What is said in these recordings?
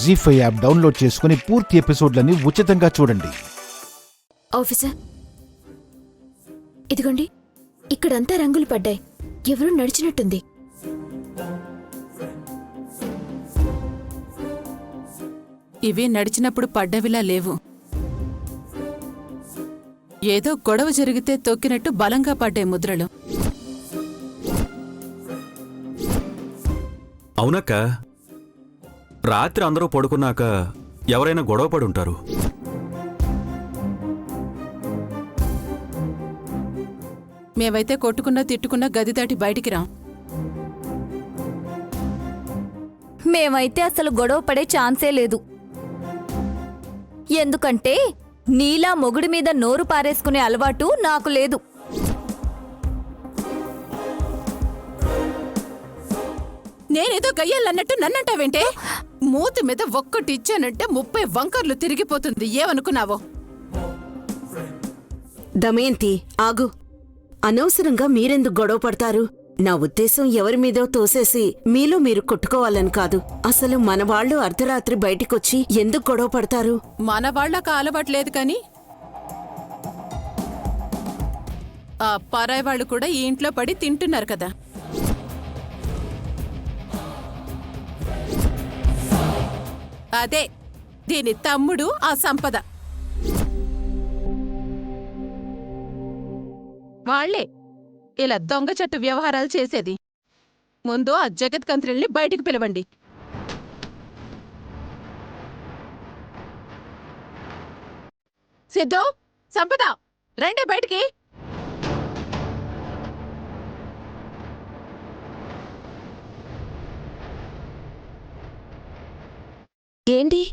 జీ5 app download చేసుకుని పూర్తి ఎపిసోడ్లని ఉచితంగా చూడండి. ఆఫీసర్, ఇదిగోండి, ఇక్కడంతా రంగులు పడ్డాయి. ఎవరూ నడిచినట్టుంది. ఇవి నడిచినప్పుడు పడ్డవిలా లేవు. ఏదో గొడవ జరిగితే తొక్కినట్టు బలంగా పడ్డే ముద్రలు. అవునక్క, రాత్రి అందరూ పడుకున్నాక ఎవరైనా గొడవ పడుంటారు. మేమైతే కొట్టుకున్నా తిట్టుకున్నా గది దాటి బయటికి రాం. మేమైతే అసలు గొడవ పడే ఛాన్సే లేదు. ఎందుకంటే నీలా మొగుడి మీద నోరు పారేసుకునే అలవాటు నాకు లేదు. నేనేదో గయ్యాలన్నట్టు నన్నంటావేంటే? మూతి మీద ఒక్కటిచ్చానంటే 30 వంకర్లు తిరిగిపోతుంది. ఏమనుకున్నావో? దమయంతి, ఆగు. అనవసరంగా మీరెందుకు గొడవ పడతారు? నా ఉద్దేశం ఎవరి మీదో తోసేసి మీలో మీరు కొట్టుకోవాలని కాదు. అసలు మన వాళ్ళు అర్ధరాత్రి బయటికొచ్చి ఎందుకు గొడవ పడతారు? మన వాళ్ళకు అలవాట్లేదు కాని ఆ పరాయి వాళ్ళు కూడా ఈ ఇంట్లో పడి తింటున్నారు కదా. అదే దీని తమ్ముడు ఆ సంపద. వాళ్లే ఇలా దొంగ చెట్టు వ్యవహారాలు చేసేది. ముందు ఆ జగత్ కంత్రిల్ని బయటికి పిలవండి. సిద్ధు, సంపద, రండి బయటికి. ఏంటి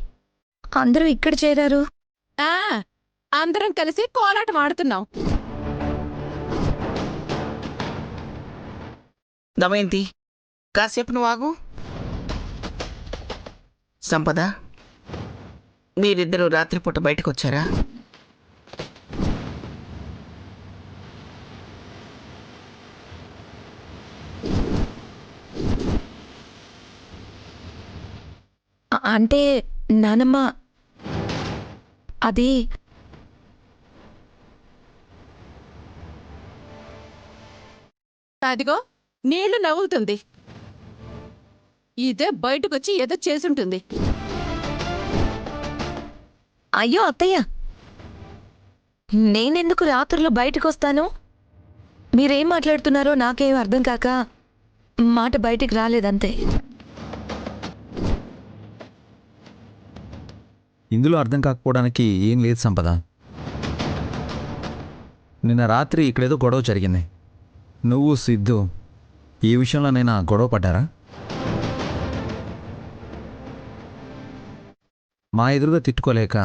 అందరూ ఇక్కడ చేరారు? అందరం కలిసి కోలాటం ఆడుతున్నాం. దమయంతి, కాసేపు నువ్వు ఆగు. సంపద, మీరిద్దరూ రాత్రిపూట బయటకు వచ్చారా? అంటే నానమ్మ, అది అదిగో నీళ్లు నవ్వుతుంది. ఇదే బయటకొచ్చి ఏదో చేసుంటుంది. అయ్యో అత్తయ్య, నేనెందుకు రాత్రులు బయటకొస్తాను? మీరేం మాట్లాడుతున్నారో నాకేం అర్థం కాక మాట బయటికి రాలేదంతే. ఇందులో అర్థం కాకపోవడానికి ఏం లేదు సంపద. నిన్న రాత్రి ఇక్కడేదో గొడవ జరిగింది. నువ్వు సిద్ధు ఈ విషయంలోనైనా గొడవ పడ్డారా? మా ఎదురుగా తిట్టుకోలేక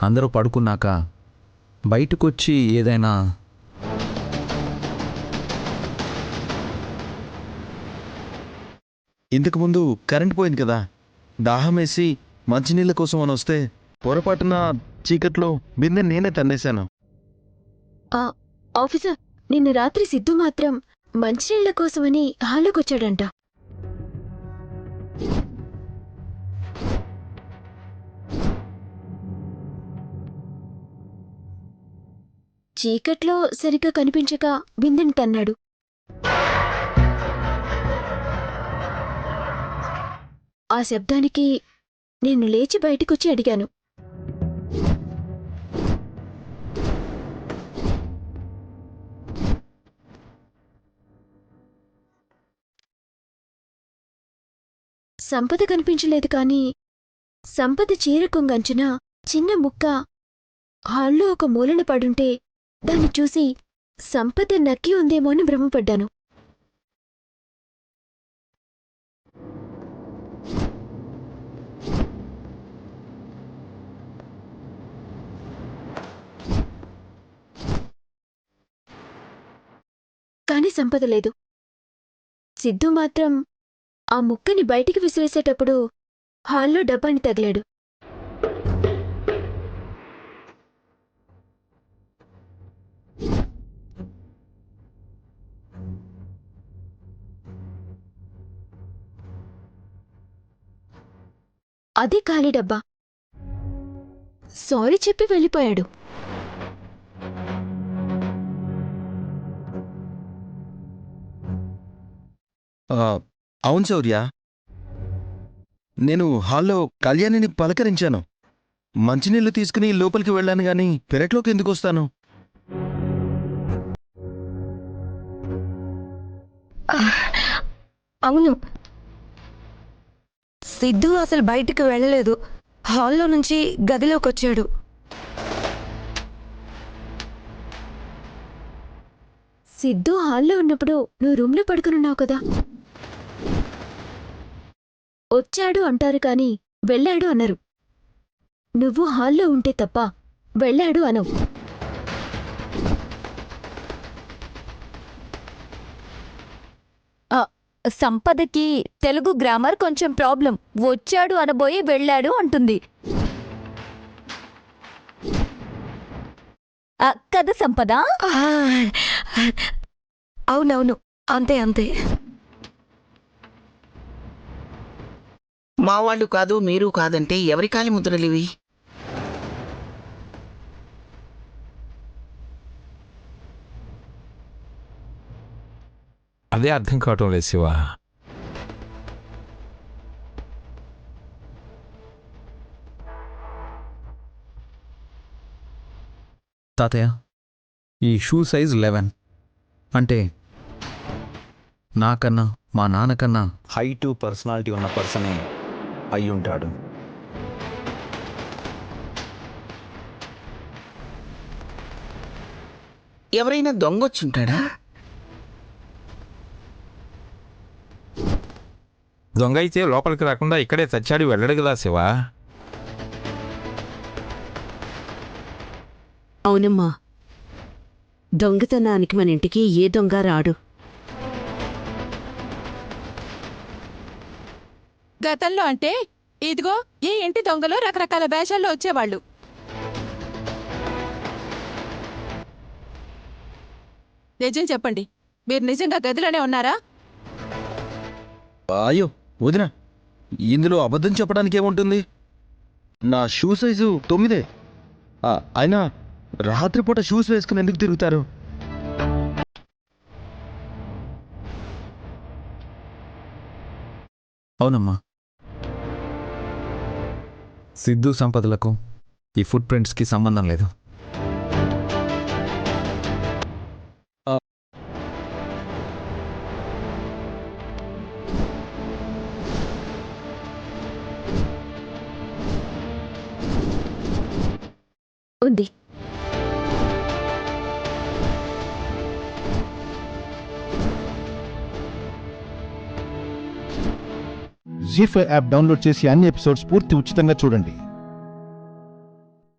అందరూ పడుకున్నాక బయటకొచ్చి ఏదైనా ఇంతకుముందు కరెంట్ పోయింది కదా, దాహం వేసి మంచినీళ్ళ కోసం అని వస్తే పొరపాటున చీకట్లో బిందె నేనే తన్నేశాను. ఆఫీసర్, నిన్న రాత్రి సిద్ధు మాత్రం మంచినీళ్ల కోసమని హాల్లోకొచ్చాడంట. చీకట్లో సరిగ్గా కనిపించక బిందెని తన్నాడు. ఆ శబ్దానికి నేను లేచి బయటికొచ్చి అడిగాను. సంపద కనిపించలేదు కానీ సంపద చీర కొంగంచున చిన్న ముక్క హాల్లో ఒక మూలన పడుంటే దాన్ని చూసి సంపద నక్కి ఉందేమో అని భ్రమపడ్డాను. కాని సంపద లేదు. సిద్ధు మాత్రం ఆ ముక్కని బయటికి విసిరేసేటప్పుడు హాల్లో డబ్బాని తగిలాడు. అది ఖాళీ డబ్బా. సారీ చెప్పి వెళ్ళిపోయాడు. అవును శౌర్య, నేను హాల్లో కళ్యాణిని పలకరించాను. మంచినీళ్లు తీసుకుని లోపలికి వెళ్ళాను గాని పెరట్లోకి ఎందుకు వస్తాను? అవును, సిద్ధు అసలు బయటికి వెళ్ళలేదు. హాల్లో నుంచి గదిలోకి వచ్చాడు. సిద్ధు హాల్లో ఉన్నప్పుడు నువ్వు రూమ్లో పడుకునున్నావు కదా. వచ్చాడు అంటారు కాని వెళ్ళాడు అనరు. నువ్వు హాల్లో ఉంటే తప్ప వెళ్ళాడు అనవు. సంపదకి తెలుగు గ్రామర్ కొంచెం ప్రాబ్లం. వచ్చాడు అనబోయి వెళ్ళాడు అంటుంది కదా సంపద? అవునవును, అంతే అంతే. మా వాళ్ళు కాదు మీరు కాదంటే ఎవరి కాలి ముద్రలివి? అదే అర్థం కావటం లేదు శివ. తాతయ్య, ఈ షూ సైజ్ 11 అంటే నాకన్నా మా నాన్నకన్నా హైటు పర్సనాలిటీ ఉన్న పర్సనే అయి ఉంటాడు. ఎవరైనా దొంగొచ్చుంటాడా? దొంగ అయితే లోపలికి రాకుండా ఇక్కడే చచ్చాడు వెళ్ళడు కదా శివ. అవునమ్మా, దొంగతనానికి మన ఇంటికి ఏ దొంగ రాడు. గతంలో అంటే ఇదిగో ఈ ఇంటి దొంగలు రకరకాల వేషాల్లో వచ్చేవాళ్ళు. నిజం చెప్పండి, మీరు నిజంగా గదిలోనే ఉన్నారా? అయ్యో వదినా, ఇందులో అబద్ధం చెప్పడానికి ఏముంటుంది? నా షూ సైజు 9. అయినా రాత్రిపూట షూస్ వేసుకుని ఎందుకు తిరుగుతారు? అవునమ్మా, సిద్ధు సంపదలకు ఈ ఫుట్ ప్రింట్స్కి సంబంధం లేదు. ఉంది. జీ5 యాప్ డౌన్లోడ్ చేసి అన్ని ఎపిసోడ్స్ పూర్తి ఉచితంగా చూడండి.